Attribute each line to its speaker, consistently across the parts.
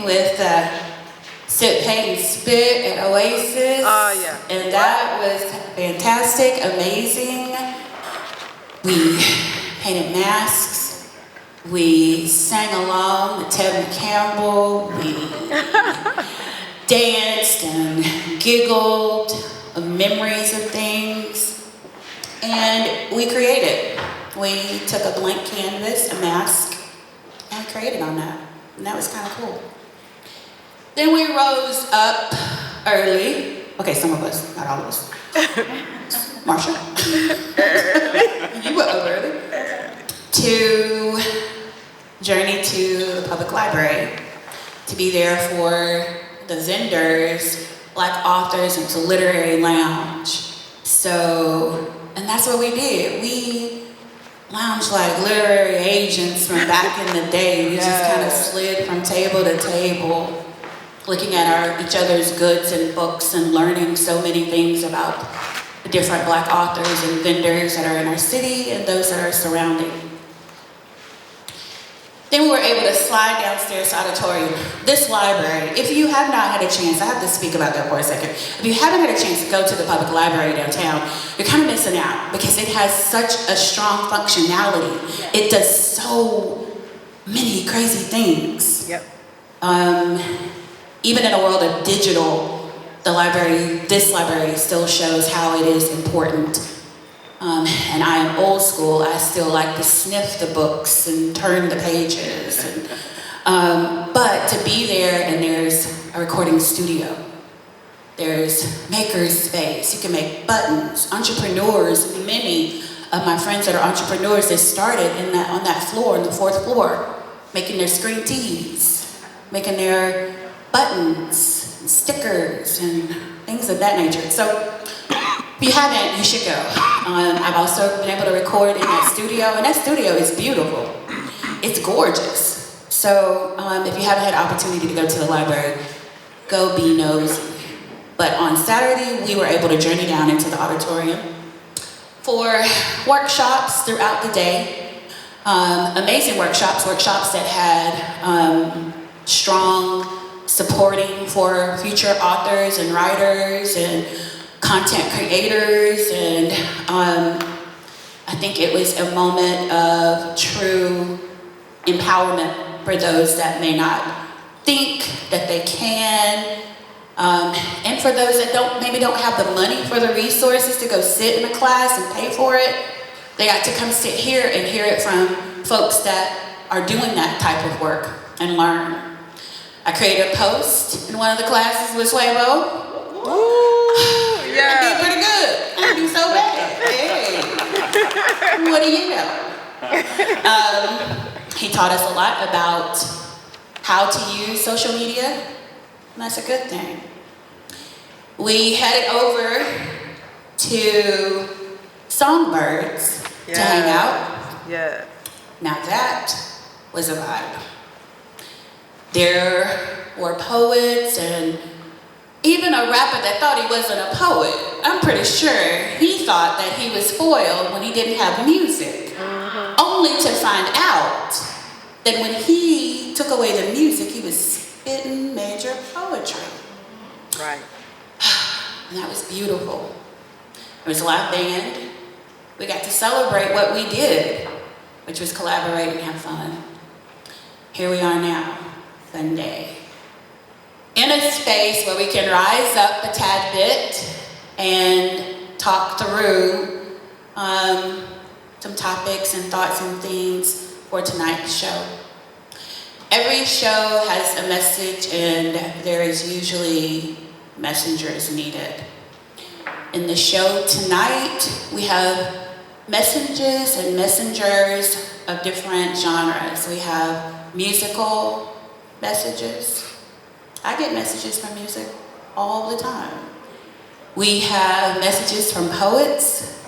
Speaker 1: with Sip Paint and Spit at Oasis.
Speaker 2: Oh, yeah.
Speaker 1: And that was fantastic, amazing. We painted masks. We sang along with Ted Campbell. We danced and giggled of memories of things. And we created. We took a blank canvas, a mask, and created on that. And that was kind of cool. Then we rose up early. Okay, some of us, not all of us. Marsha, you were up early. To journey to the public library. To be there for the vendors, Black authors, and the literary lounge. So, and that's what we did. We lounged like literary agents from back in the day. We just kind of slid from table to table, looking at each other's goods and books and learning so many things about the different Black authors and vendors that are in our city and those that are surrounding. Then we were able to slide downstairs to auditorium. This library, if you have not had a chance, I have to speak about that for a second. If you haven't had a chance to go to the public library downtown, you're kind of missing out because it has such a strong functionality. It does so many crazy things.
Speaker 2: Yep.
Speaker 1: Even in a world of digital, this library still shows how it is important. And I am old school. I still like to sniff the books and turn the pages. But to be there, and there's a recording studio. There's maker's space. You can make buttons. Entrepreneurs, many of my friends that are entrepreneurs, they started on that floor, on the 4th floor, making their screen tees, making their buttons, and stickers, and things of that nature. So if you haven't, you should go. I've also been able to record in that studio, and that studio is beautiful. It's gorgeous. So if you haven't had the opportunity to go to the library, go be nosy. But on Saturday, we were able to journey down into the auditorium for workshops throughout the day. Amazing workshops that had strong supporting for future authors and writers and content creators, and I think it was a moment of true empowerment for those that may not think that they can, and for those that maybe don't have the money for the resources to go sit in a class and pay for it. They got to come sit here and hear it from folks that are doing that type of work and learn. I created a post in one of the classes with Swaybo.
Speaker 2: Ooh, yeah.
Speaker 1: I did pretty good. I didn't do so bad. Hey, what do you know? He taught us a lot about how to use social media, and that's a good thing. We headed over to Songbirds to hang out.
Speaker 2: Yeah.
Speaker 1: Now that was a vibe. There were poets and even a rapper that thought he wasn't a poet. I'm pretty sure he thought that he was spoiled when he didn't have music. Only to find out that when he took away the music, he was spitting major poetry.
Speaker 2: Right.
Speaker 1: And that was beautiful. There was a live band. We got to celebrate what we did, which was collaborate and have fun. Here we are now, Sunday, in a space where we can rise up a tad bit and talk through some topics and thoughts and things for tonight's show. Every show has a message, and there is usually messengers needed. In the show tonight, we have messages and messengers of different genres. We have musical messages. I get messages from music all the time. We have messages from poets,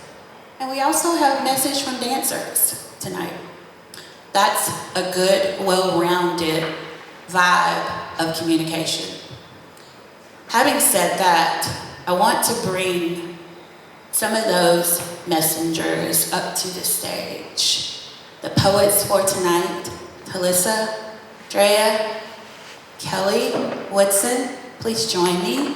Speaker 1: and we also have message from dancers tonight. That's a good, well-rounded vibe of communication. Having said that, I want to bring some of those messengers up to the stage. The poets for tonight, Talisa, Andreya, Kelly Woodson, please join me.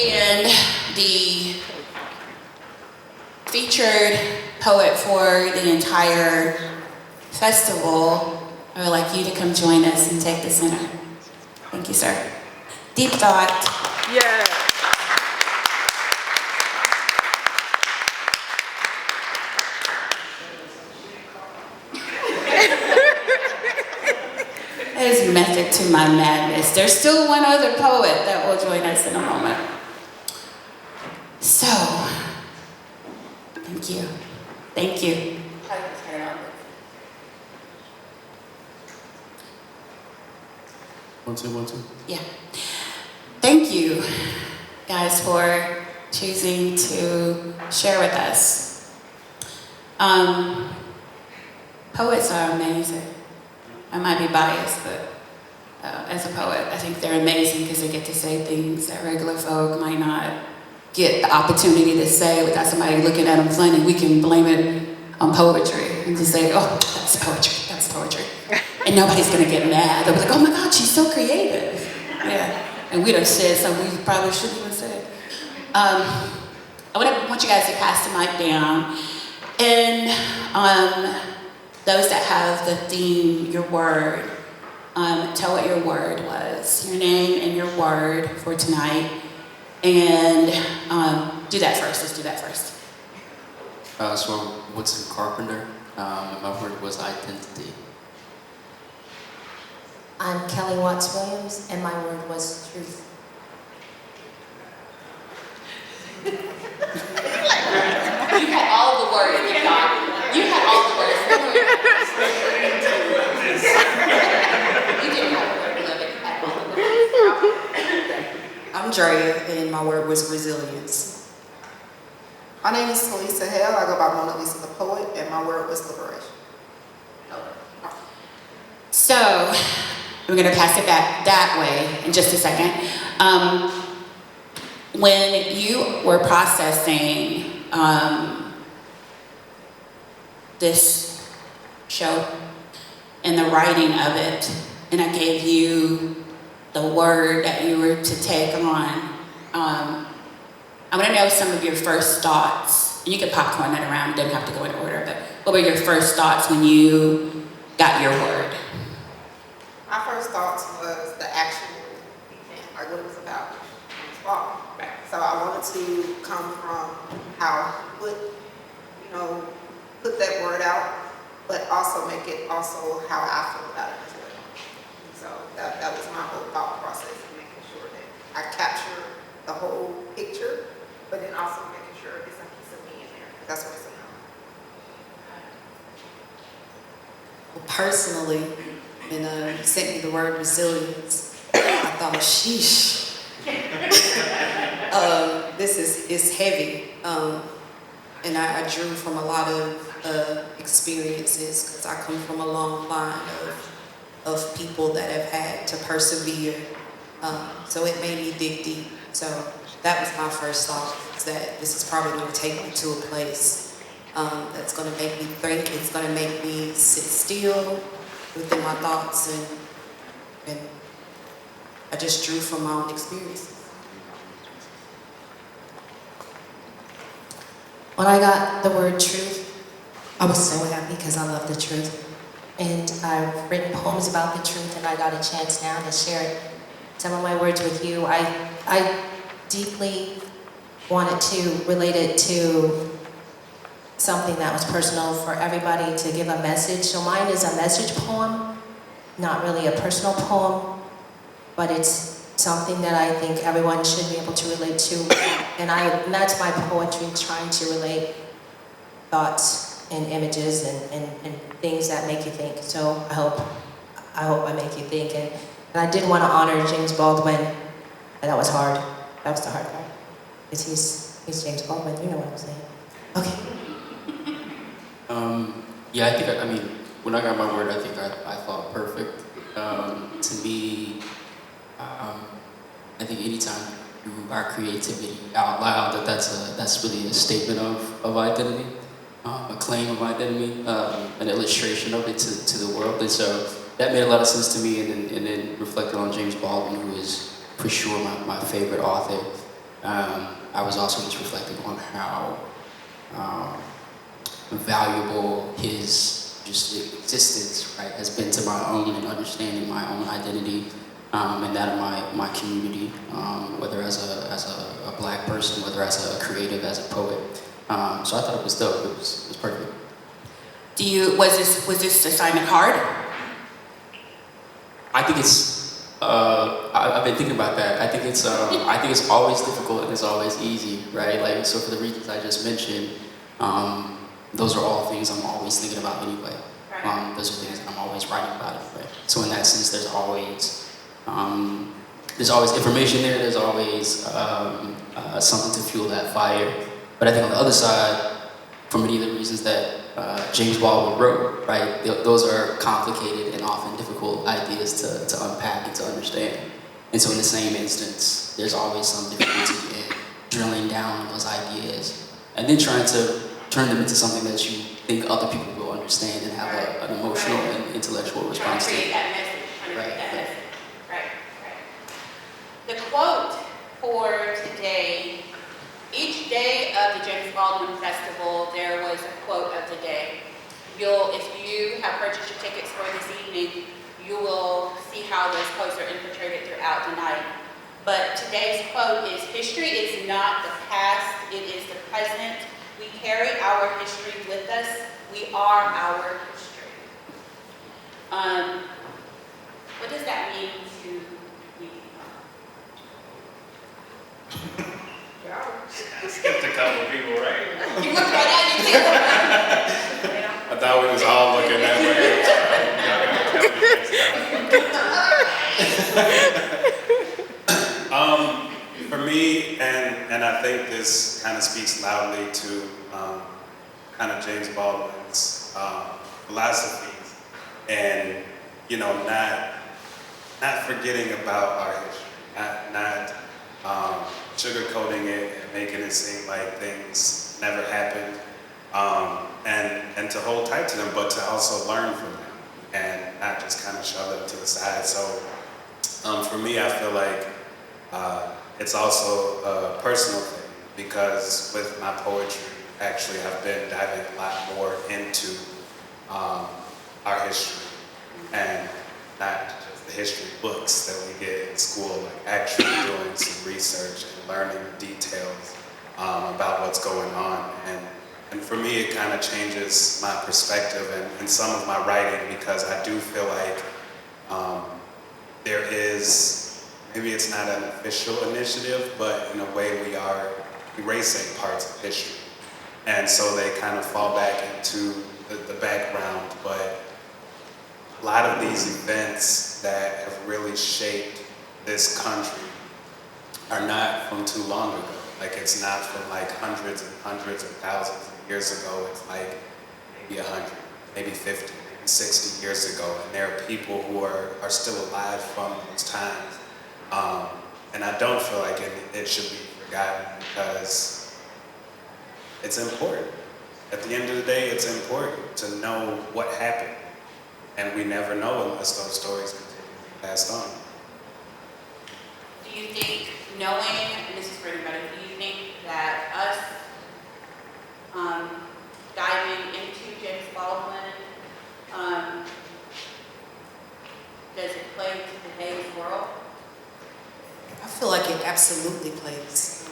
Speaker 1: And the featured poet for the entire festival, I would like you to come join us and take the center. Thank you, sir. Deep thought.
Speaker 2: Yeah.
Speaker 1: There's method to my madness. There's still one other poet that will join us in a moment. So, thank you. Thank you.
Speaker 3: One, two, one, two.
Speaker 1: Yeah. Thank you, guys, for choosing to share with us. Poets are amazing. I might be biased, but as a poet, I think they're amazing because they get to say things that regular folk might not get the opportunity to say without somebody looking at them funny. We can blame it on poetry and just say, oh, that's poetry, that's poetry. And nobody's gonna get mad. They'll be like, oh my God, she's so creative. Yeah, and we done said something we probably shouldn't even say. I want you guys to pass the mic down. And those that have the theme, your word, tell what your word was, your name and your word for tonight. And do that first, let's do that first.
Speaker 3: So I'm Woodson Carpenter, and my word was identity.
Speaker 4: I'm Kelly Watts-Williams, and my word was truth.
Speaker 1: You had all the words, you got. You had all the words. You didn't have a word, beloved. You had all the words.
Speaker 5: I'm Andreya, and my word was resilience. My name is Talisa Hale. I go by Mona Lisa the Poet, and my word was liberation.
Speaker 1: So, we're going to pass it back that way in just a second. When you were processing this show and the writing of it, and I gave you the word that you were to take on, I want to know some of your first thoughts. And you can popcorn that around, it doesn't have to go in order, but what were your first thoughts when you got your word?
Speaker 5: My first thoughts was the actual event, like what it was about. Right. So I wanted to come from how he put that word out, but also make it also how I feel about it as well. So that was my whole thought process, making sure that I capture the whole picture, but then also making sure it's a piece of me in there. That's what it's about.
Speaker 6: Well, personally, when you sent me the word resilience, I thought, sheesh. It's heavy. And I drew from a lot of experiences because I come from a long line of people that have had to persevere. So it made me dig deep. So that was my first thought, is that this is probably going to take me to a place that's going to make me think. It's going to make me sit still within my thoughts, and I just drew from my own experiences.
Speaker 4: When I got the word truth, I was so happy because I love the truth. And I've written poems about the truth, and I got a chance now to share some of my words with you. I deeply wanted to relate it to something that was personal for everybody, to give a message. So mine is a message poem, not really a personal poem, but it's something that I think everyone should be able to relate to. And that's my poetry, trying to relate thoughts and images and things that make you think. So I hope I make you think. And I did want to honor James Baldwin, and that was hard. That was the hard part. Because he's James Baldwin, you know what I'm saying. Okay.
Speaker 3: Yeah, I think, I mean, when I got my word, I think I thought perfect. To me, I think anytime you our creativity out loud, that's really a statement of identity, a claim of identity, an illustration of it to the world. And so that made a lot of sense to me, and then reflected on James Baldwin, who is for sure my favorite author. I was also just reflecting on how valuable his just existence, right, has been to my own and understanding my own identity, and that of my community, whether as a Black person, whether as a creative, as a poet. So I thought it was dope. It was perfect.
Speaker 1: Was this assignment hard?
Speaker 3: I think it's. I've been thinking about that. I think it's always difficult and it's always easy, right? Like, so for the reasons I just mentioned, those are all things I'm always thinking about anyway. Those are things I'm always writing about anyway. So in that sense, there's always information there. There's always something to fuel that fire. But I think on the other side, for many of the reasons that James Baldwin wrote, right, those are complicated and often difficult ideas to unpack and to understand. And so in the same instance, there's always some difficulty in drilling down on those ideas and then trying to turn them into something that you think other people will understand and have an emotional and intellectual response to.
Speaker 1: Create that message. Right. The quote for today, each day of the James Baldwin Festival, there was a quote of the day. If you have purchased your tickets for this evening, you will see how those quotes are infiltrated throughout the night. But today's quote is, "History is not the past, it is the present. We carry our history with us. We are our history." What does that mean to you?
Speaker 7: I skipped a couple people, right?
Speaker 1: You look right at me.
Speaker 7: I thought we was all looking that way. For me, and I think this kind of speaks loudly to kind of James Baldwin's philosophies, and not forgetting about our history, not sugarcoating it and making it seem like things never happened, and to hold tight to them, but to also learn from them and not just kind of shove them to the side. So for me, I feel like it's also a personal thing, because with my poetry, actually, I've been diving a lot more into our history, and not just the history books that we get in school, like actually doing some research and learning details about what's going on. And for me, it kind of changes my perspective and some of my writing, because I do feel like there is, maybe it's not an official initiative, but in a way we are erasing parts of history. And so they kind of fall back into the background, but a lot of these events that have really shaped this country are not from too long ago. Like, it's not from like hundreds and hundreds of thousands of years ago. It's like maybe 100, maybe 50, maybe 60 years ago. And there are people who are still alive from those times. And I don't feel like it should be forgotten, because it's important. At the end of the day, it's important to know what happened. And we never know unless those stories continue to be passed on.
Speaker 1: Do you think, knowing, and this is for anybody, do you think that us diving into James Baldwin, does it play into today's world?
Speaker 6: I feel like it absolutely plays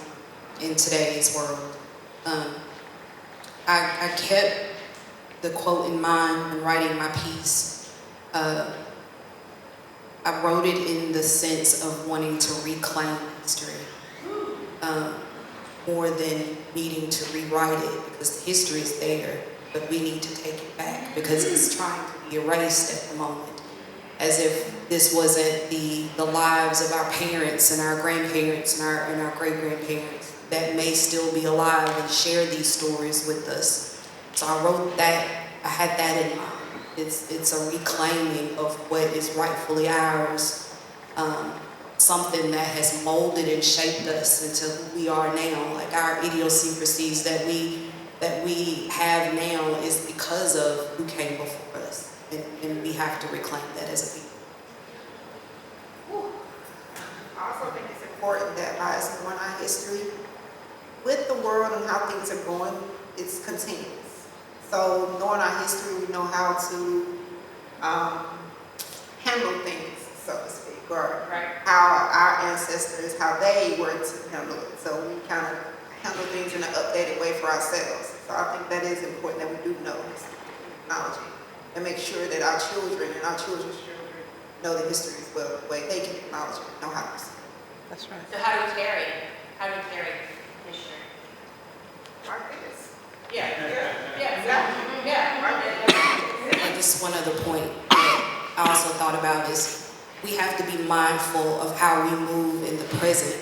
Speaker 6: in today's world. I kept the quote in mind when writing my piece. I wrote it in the sense of wanting to reclaim history, more than needing to rewrite it, because the history is there, but we need to take it back because it's trying to be erased at the moment. as if this wasn't the lives of our parents and our grandparents and our great-grandparents that may still be alive and share these stories with us. So I wrote that, I had that in mind. It's a reclaiming of what is rightfully ours, something that has molded and shaped us into who we are now. Like our idiosyncrasies that we have now is because of who came before us, and we have to reclaim that as a people.
Speaker 5: I also think it's important that by us knowing our history, with the world and how things are going, it's continuous. So knowing our history, we know how to handle things, so to speak, or how our ancestors, how they were to handle it. So we kind of handle things in an updated way for ourselves. So I think that is important that we do know history, technology, and make sure that our children and our children's children know the history as well, the way they can acknowledge it, know how to see it.
Speaker 2: That's right.
Speaker 1: So how do we carry history?
Speaker 5: Our biggest.
Speaker 1: Yeah, exactly. Yeah.
Speaker 6: And just one other point that I also thought about is we have to be mindful of how we move in the present,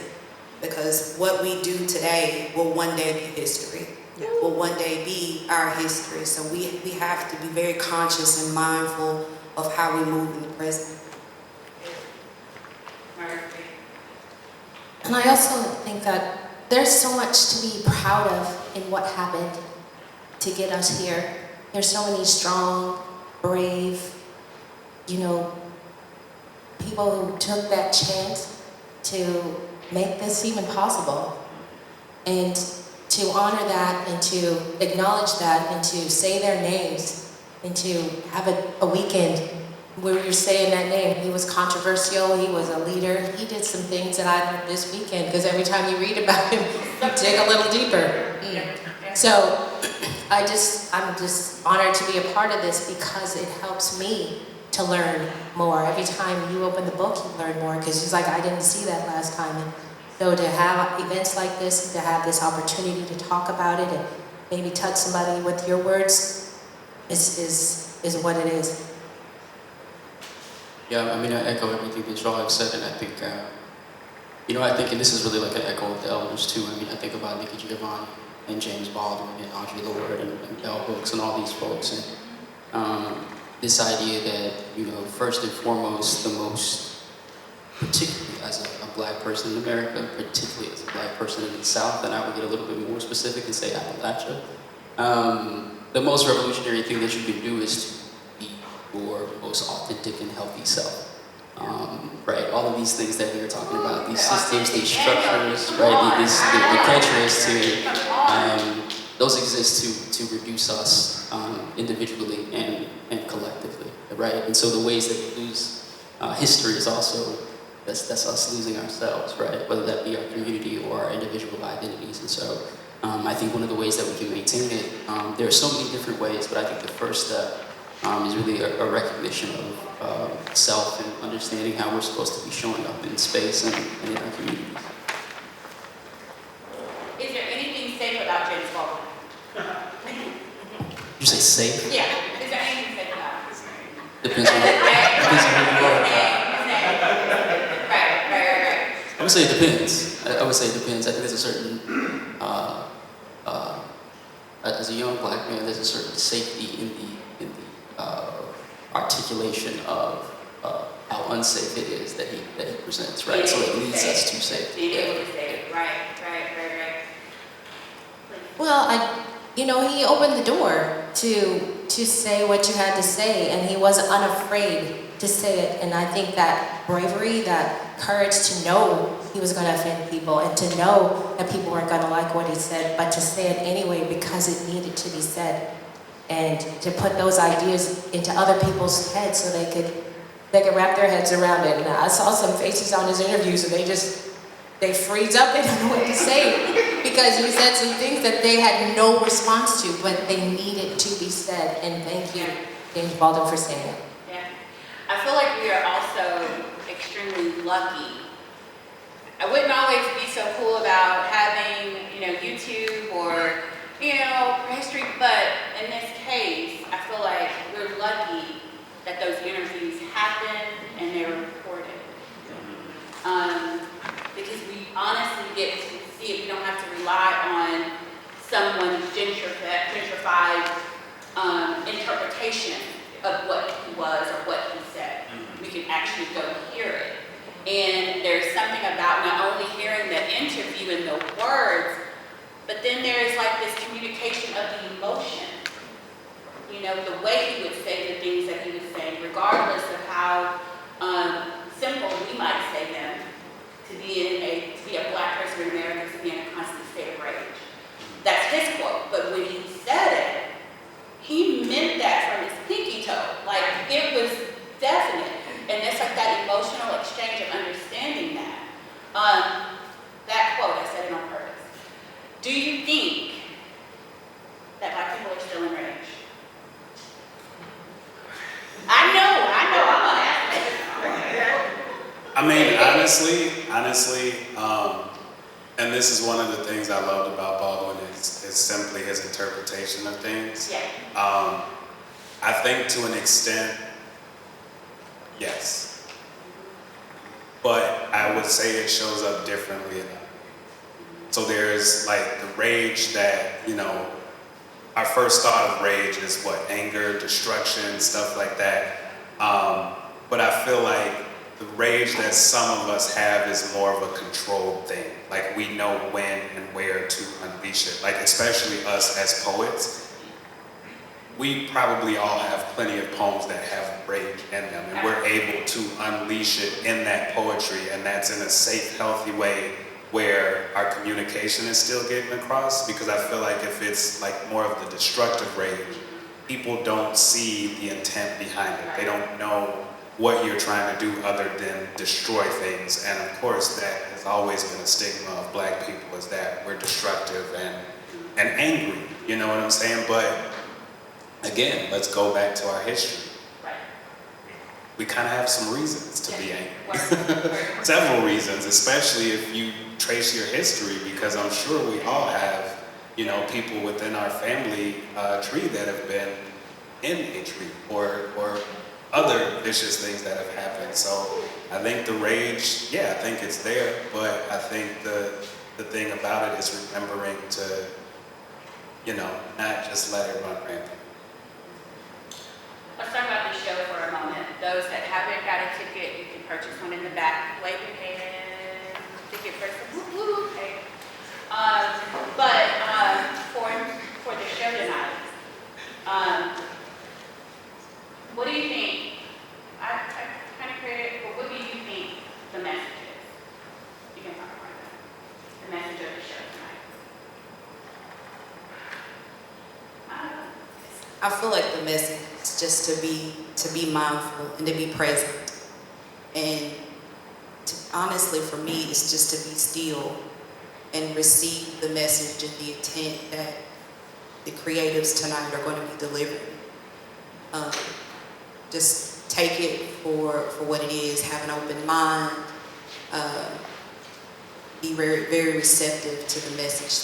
Speaker 6: because what we do today will one day be history, will one day be our history. So we have to be very conscious and mindful of how we move in the present.
Speaker 4: And I also think that there's so much to be proud of in what happened to get us here. There's so many strong, brave, people who took that chance to make this even possible. And to honor that and to acknowledge that and to say their names and to have a weekend where you're saying that name. He was controversial, he was a leader, he did some things that I learned this weekend, because every time you read about him, you dig a little deeper. So I'm just honored to be a part of this because it helps me to learn more. Every time you open the book, you learn more, because it's like, I didn't see that last time. And so to have events like this, to have this opportunity to talk about it and maybe touch somebody with your words is what it is.
Speaker 3: Yeah, I mean, I echo everything that y'all have said, and I think, and this is really like an echo of the elders too. I mean, I think about Nikki Giovanni and James Baldwin and Audre Lorde and Bell Hooks and all these folks, and this idea that, first and foremost, the most, particularly as a black person in America, particularly as a black person in the South, and I would get a little bit more specific and say Appalachia, the most revolutionary thing that you can do is to be your most authentic and healthy self. Right, all of these things that we were talking about, these systems, these structures, right, the culture is to, those exist to reduce us individually and collectively, right? And so the ways that we lose history is also, that's us losing ourselves, right? Whether that be our community or our individual identities. And so I think one of the ways that we can maintain it, there are so many different ways, but I think the first step is really a recognition of self and understanding how we're supposed to be showing up in space and in our communities.
Speaker 1: Is there anything safe about James Baldwin?
Speaker 3: Did you say safe?
Speaker 1: Yeah. Is there anything safe about it?
Speaker 3: Depends on who you are.
Speaker 1: Right.
Speaker 3: I would say it depends. I would say it depends. I think there's a certain, as a young black man, there's a certain safety in the articulation of how unsafe it is that he presents, right? So it leads us to safety.
Speaker 1: Being able to say it. Right.
Speaker 4: Well, he opened the door to say what you had to say, and he was unafraid to say it. And I think that bravery, that courage to know he was going to offend people and to know that people weren't going to like what he said, but to say it anyway because it needed to be said, and to put those ideas into other people's heads so they could wrap their heads around it. And I saw some faces on his interviews, and they freeze up, they don't know what to say, because he said some things that they had no response to, but they needed to be said. And thank you, James Baldwin, for saying it.
Speaker 1: Yeah. I feel like we are also extremely lucky. I wouldn't always be so cool about having, YouTube or, history, but in this case, I feel like we're lucky that those interviews happen honestly get to see it. We don't have to rely on someone's gentrified interpretation of what he was or what he said. We can actually go hear it. And there's something about not only hearing the interview and the words, but then there's like this communication of the emotion. You know, the way he would say the things that he was saying, regardless of how simple we might say them, to be a black person in America, to be in a constant state of rage. That's his quote. But when he said it, he meant that from his pinky toe. Like, it was definite. And it's like that emotional exchange of understanding that. That quote, I said it on purpose. Do you think that black people are still enraged? I know, I'm gonna ask that.
Speaker 7: I mean, honestly, and this is one of the things I loved about Baldwin is simply his interpretation of things.
Speaker 1: Yeah.
Speaker 7: I think to an extent, yes. But I would say it shows up differently enough. So there's like the rage that, you know, our first thought of rage is what? Anger, destruction, stuff like that. But I feel like the rage that some of us have is more of a controlled thing. Like, we know when and where to unleash it. Like, especially us as poets, we probably all have plenty of poems that have rage in them, and we're able to unleash it in that poetry, and that's in a safe, healthy way where our communication is still getting across. Because I feel like if it's like more of the destructive rage, people don't see the intent behind it. They don't know what you're trying to do other than destroy things. And of course, that has always been a stigma of black people, is that we're destructive and angry, you know what I'm saying? But again, let's go back to our history.
Speaker 1: Right.
Speaker 7: We kind of have some reasons to be angry. Several reasons, especially if you trace your history, because I'm sure we all have, you know, people within our family tree that have been in a tree or other vicious things that have happened. So I think the rage, yeah, I think it's there, but I think the thing about it is remembering to, you know, not just let it run rampant.
Speaker 1: Let's talk about the show for a moment. Those that haven't got a ticket, you can purchase one in the back. Wave your hand, ticket person. Woo-hoo. Okay. But for the show tonight, what do you think? I kind of created, but what do you think the message is? You can talk about that. The message of the show tonight. I don't know.
Speaker 6: I feel like the message is just to be mindful and to be present. And honestly, for me, it's just to be still and receive the message and the intent that the creatives tonight are going to be delivering. Just take it for what it is, have an open mind, be very, very receptive to the message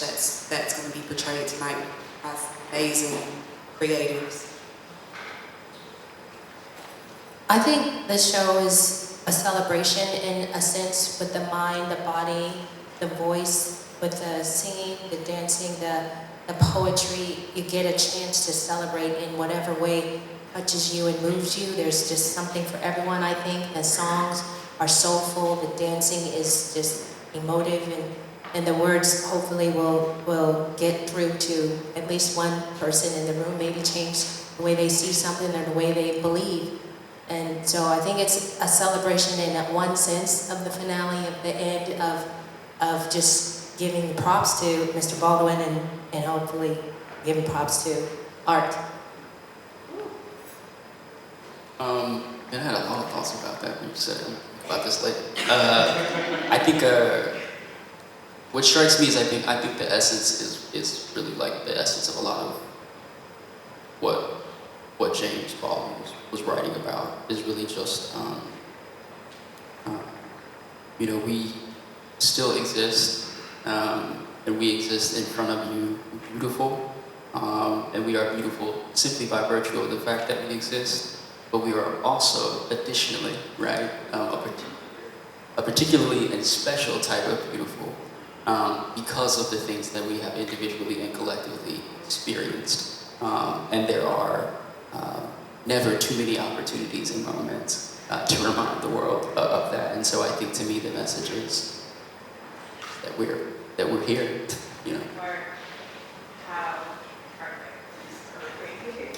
Speaker 6: that's going to be portrayed tonight by amazing creatives.
Speaker 4: I think the show is a celebration in a sense, with the mind, the body, the voice, with the singing, the dancing, the poetry. You get a chance to celebrate in whatever way touches you and moves you. There's just something for everyone, I think. The songs are soulful, the dancing is just emotive, and the words hopefully will get through to at least one person in the room, maybe change the way they see something or the way they believe. And so I think it's a celebration in that one sense of the finale, of the end, of just giving the props to Mr. Baldwin and hopefully giving props to art.
Speaker 3: And I had a lot of thoughts about that when you said about this later. I think what strikes me is I think the essence is really like the essence of a lot of what James Baldwin was writing about, is really just you know, we still exist, and we exist in front of you, beautiful, and we are beautiful simply by virtue of the fact that we exist. But we are also, additionally, right, a particularly and special type of beautiful because of the things that we have individually and collectively experienced. And there are never too many opportunities and moments to remind the world of that. And so I think to me the message is that we're here, you know.
Speaker 1: How perfect.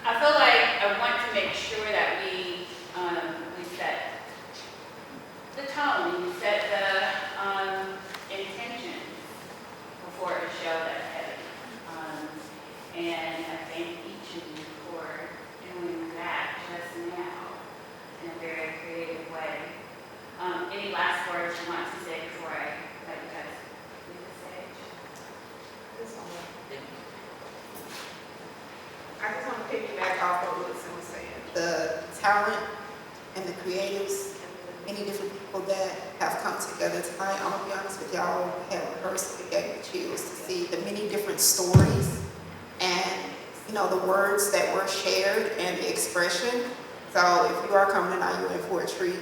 Speaker 1: I feel like I want to make sure that we set the tone, we set the intentions before a show that's heavy. And I thank each of you for doing that just now in a very creative way. Any last words you want to say before I let you guys leave the stage?
Speaker 5: I just want to piggyback off of what Woodson was saying. The talent and the creatives and the many different people that have come together tonight, I'm going to be honest with y'all, have personally gave me chills to see the many different stories and, you know, the words that were shared and the expression. So if you are coming tonight, you're in for a treat.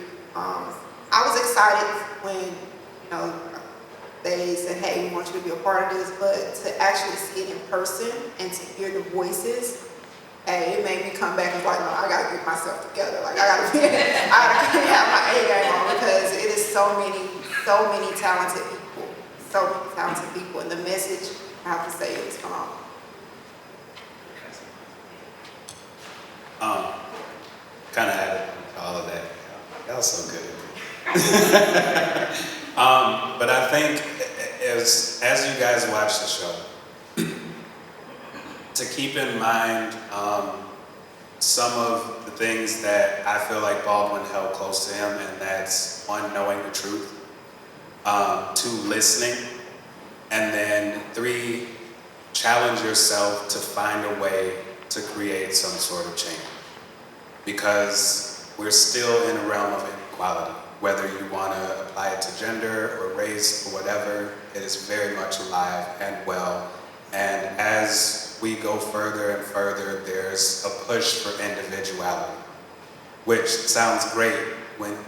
Speaker 5: I was excited when, you know, they said, hey, we want you to be a part of this, but to actually see it in person and to hear the voices, hey, it made me come back and like, no, I gotta get myself together. Like, I gotta have my A game on because it is so many talented people, and the message, I have to say, is phenomenal.
Speaker 7: Kind of added all of that. That was so good. But I think as you guys watch the show, to keep in mind some of the things that I feel like Baldwin held close to him, and that's one, knowing the truth, two, listening, and then three, challenge yourself to find a way to create some sort of change. Because we're still in a realm of inequality. Whether you want to apply it to gender or race or whatever, it is very much alive and well. And as we go further and further, there's a push for individuality, which sounds great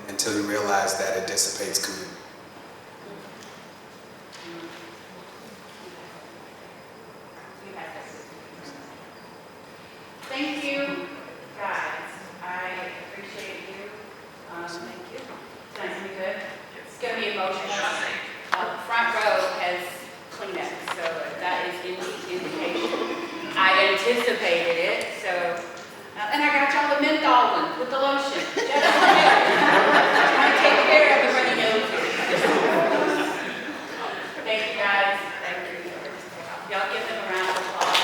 Speaker 7: until you realize that it dissipates community.
Speaker 1: Thank you, guys. I appreciate you. Thank you. Tonight's gonna be good. It's gonna be emotional. Front row has Kleenex, so that is indication. I anticipated it, so. And I got y'all the menthol one with the lotion. Just trying to take care of the runny noses. Thank you, guys. Thank you. Y'all give them a round of applause.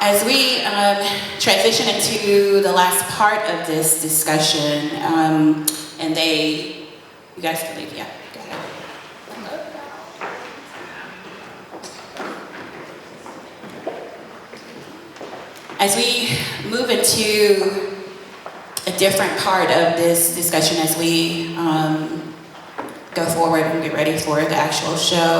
Speaker 1: As we transition into the last part of this discussion, and you guys can leave, yeah, go ahead. As we move into a different part of this discussion, as we go forward and get ready for the actual show,